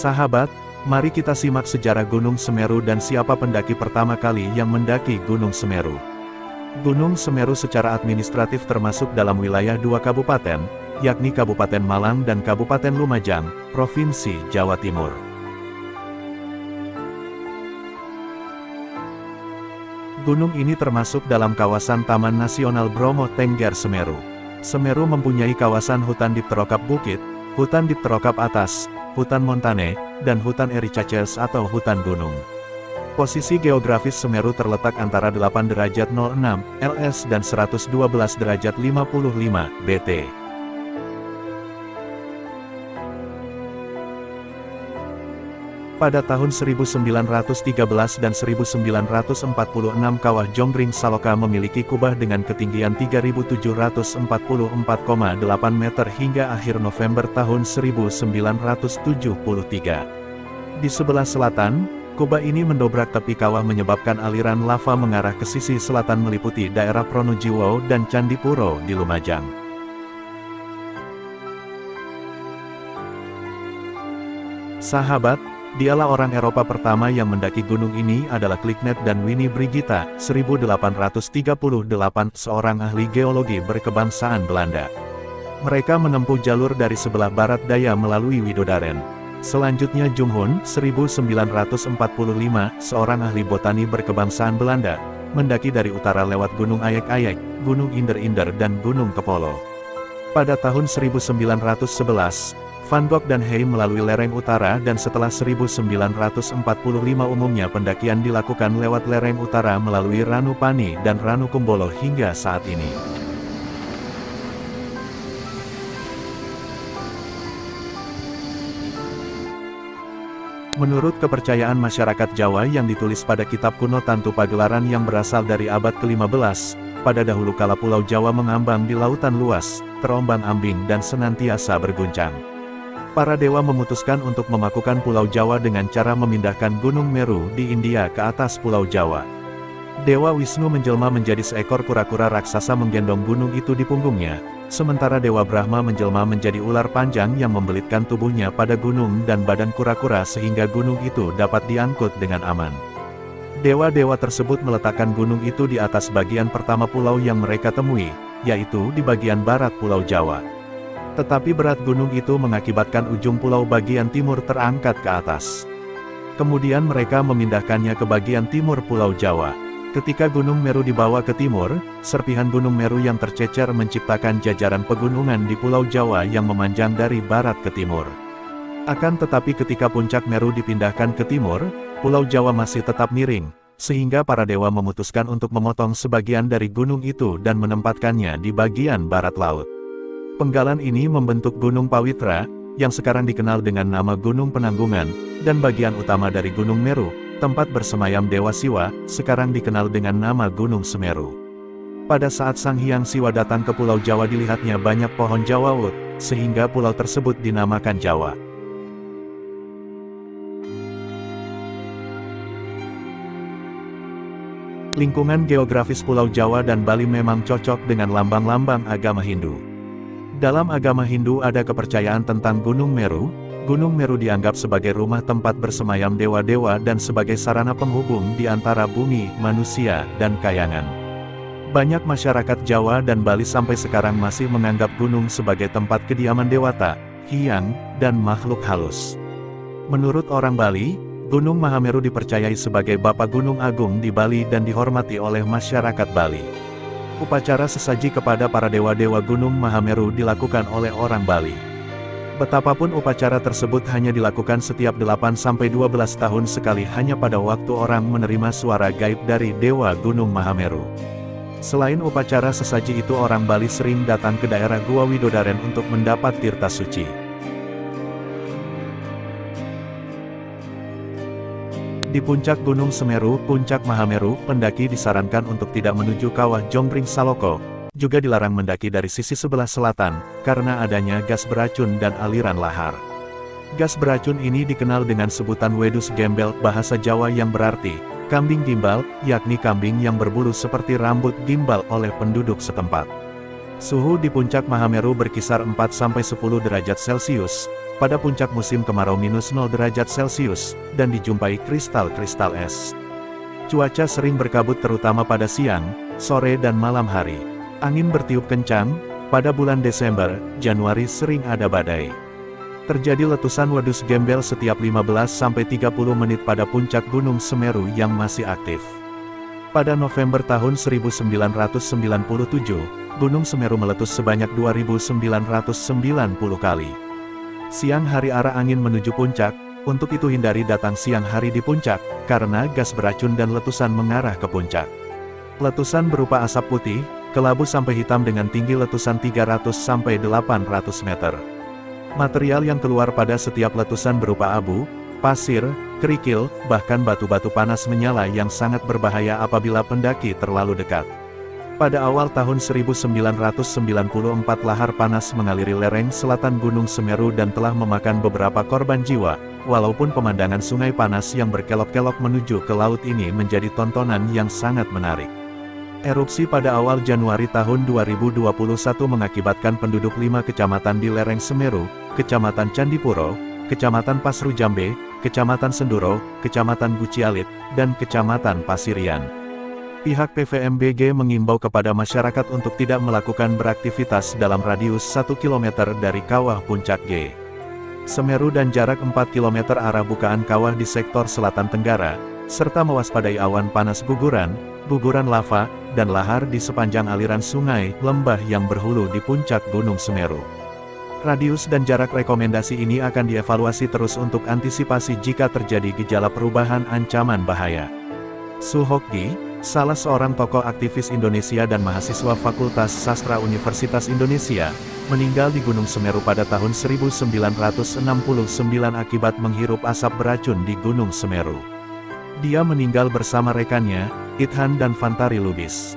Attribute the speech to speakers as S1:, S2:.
S1: Sahabat, mari kita simak sejarah Gunung Semeru dan siapa pendaki pertama kali yang mendaki Gunung Semeru. Gunung Semeru secara administratif termasuk dalam wilayah dua kabupaten, yakni Kabupaten Malang dan Kabupaten Lumajang, Provinsi Jawa Timur. Gunung ini termasuk dalam kawasan Taman Nasional Bromo Tengger Semeru. Semeru mempunyai kawasan hutan dipterokap bukit, hutan dipterokap atas, hutan montane, dan hutan ericaceous atau hutan gunung. Posisi geografis Semeru terletak antara 8 derajat 06 LS dan 112 derajat 55 BT. Pada tahun 1913 dan 1946 Kawah Jonggring Saloka memiliki kubah dengan ketinggian 3.744,8 meter hingga akhir November tahun 1973. Di sebelah selatan, kubah ini mendobrak tepi kawah menyebabkan aliran lava mengarah ke sisi selatan meliputi daerah Pronojiwo dan Candipuro di Lumajang. Sahabat, dialah orang Eropa pertama yang mendaki gunung ini adalah Kliknet dan Winnie Brigita, 1838, seorang ahli geologi berkebangsaan Belanda. Mereka menempuh jalur dari sebelah barat daya melalui Widodaren. Selanjutnya Junghun, 1945, seorang ahli botani berkebangsaan Belanda, mendaki dari utara lewat Gunung Ayek-Ayek, Gunung Inder-Inder dan Gunung Kepolo. Pada tahun 1911, Van Gogh dan Hay melalui lereng utara dan setelah 1945 umumnya pendakian dilakukan lewat lereng utara melalui Ranupani dan Ranukumbolo hingga saat ini. Menurut kepercayaan masyarakat Jawa yang ditulis pada kitab kuno Tantu Pagelaran yang berasal dari abad ke-15, pada dahulu kala Pulau Jawa mengambang di lautan luas, terombang-ambing dan senantiasa berguncang. Para dewa memutuskan untuk memakukan Pulau Jawa dengan cara memindahkan Gunung Meru di India ke atas Pulau Jawa. Dewa Wisnu menjelma menjadi seekor kura-kura raksasa menggendong gunung itu di punggungnya, sementara Dewa Brahma menjelma menjadi ular panjang yang membelitkan tubuhnya pada gunung dan badan kura-kura sehingga gunung itu dapat diangkut dengan aman. Dewa-dewa tersebut meletakkan gunung itu di atas bagian pertama pulau yang mereka temui, yaitu di bagian barat Pulau Jawa. Tetapi berat gunung itu mengakibatkan ujung pulau bagian timur terangkat ke atas. Kemudian mereka memindahkannya ke bagian timur Pulau Jawa. Ketika Gunung Meru dibawa ke timur, serpihan Gunung Meru yang tercecer menciptakan jajaran pegunungan di Pulau Jawa yang memanjang dari barat ke timur. Akan tetapi ketika puncak Meru dipindahkan ke timur, Pulau Jawa masih tetap miring, sehingga para dewa memutuskan untuk memotong sebagian dari gunung itu dan menempatkannya di bagian barat laut. Penggalan ini membentuk Gunung Pawitra, yang sekarang dikenal dengan nama Gunung Penanggungan, dan bagian utama dari Gunung Meru, tempat bersemayam Dewa Siwa, sekarang dikenal dengan nama Gunung Semeru. Pada saat Sang Hyang Siwa datang ke Pulau Jawa dilihatnya banyak pohon jawawut, sehingga pulau tersebut dinamakan Jawa. Lingkungan geografis Pulau Jawa dan Bali memang cocok dengan lambang-lambang agama Hindu. Dalam agama Hindu ada kepercayaan tentang Gunung Meru. Gunung Meru dianggap sebagai rumah tempat bersemayam dewa-dewa dan sebagai sarana penghubung di antara bumi, manusia, dan kayangan. Banyak masyarakat Jawa dan Bali sampai sekarang masih menganggap gunung sebagai tempat kediaman dewata, hyang, dan makhluk halus. Menurut orang Bali, Gunung Mahameru dipercayai sebagai Bapa Gunung Agung di Bali dan dihormati oleh masyarakat Bali. Upacara sesaji kepada para dewa-dewa Gunung Mahameru dilakukan oleh orang Bali. Betapapun upacara tersebut hanya dilakukan setiap 8-12 tahun sekali hanya pada waktu orang menerima suara gaib dari Dewa Gunung Mahameru. Selain upacara sesaji itu orang Bali sering datang ke daerah Gua Widodaren untuk mendapat tirta suci. Di puncak Gunung Semeru, Puncak Mahameru, pendaki disarankan untuk tidak menuju Kawah Jonggring Saloko. Juga dilarang mendaki dari sisi sebelah selatan, karena adanya gas beracun dan aliran lahar. Gas beracun ini dikenal dengan sebutan wedus gembel, bahasa Jawa yang berarti kambing gimbal, yakni kambing yang berbulu seperti rambut gimbal oleh penduduk setempat. Suhu di puncak Mahameru berkisar 4-10 derajat Celcius. pada puncak musim kemarau -0 derajat Celcius, dan dijumpai kristal-kristal es. Cuaca sering berkabut terutama pada siang, sore dan malam hari. Angin bertiup kencang, pada bulan Desember, Januari sering ada badai. Terjadi letusan wedus gembel setiap 15-30 menit pada puncak Gunung Semeru yang masih aktif. Pada November tahun 1997, Gunung Semeru meletus sebanyak 2.990 kali. Siang hari arah angin menuju puncak, untuk itu hindari datang siang hari di puncak, karena gas beracun dan letusan mengarah ke puncak. Letusan berupa asap putih, kelabu sampai hitam dengan tinggi letusan 300-800 meter. Material yang keluar pada setiap letusan berupa abu, pasir, kerikil, bahkan batu-batu panas menyala yang sangat berbahaya apabila pendaki terlalu dekat. Pada awal tahun 1994 lahar panas mengaliri lereng selatan Gunung Semeru dan telah memakan beberapa korban jiwa, walaupun pemandangan sungai panas yang berkelok-kelok menuju ke laut ini menjadi tontonan yang sangat menarik. Erupsi pada awal Januari tahun 2021 mengakibatkan penduduk 5 kecamatan di lereng Semeru, Kecamatan Candipuro, Kecamatan Pasru Jambe, Kecamatan Senduro, Kecamatan Gucialit, dan Kecamatan Pasirian. Pihak PVMBG mengimbau kepada masyarakat untuk tidak melakukan beraktivitas dalam radius 1 km dari kawah puncak G. Semeru dan jarak 4 km arah bukaan kawah di sektor selatan tenggara, serta mewaspadai awan panas guguran lava, dan lahar di sepanjang aliran sungai, lembah yang berhulu di puncak Gunung Semeru. Radius dan jarak rekomendasi ini akan dievaluasi terus untuk antisipasi jika terjadi gejala perubahan ancaman bahaya. Suhokgi, salah seorang tokoh aktivis Indonesia dan mahasiswa Fakultas Sastra Universitas Indonesia, meninggal di Gunung Semeru pada tahun 1969 akibat menghirup asap beracun di Gunung Semeru. Dia meninggal bersama rekannya, Ithan dan Fantari Lubis.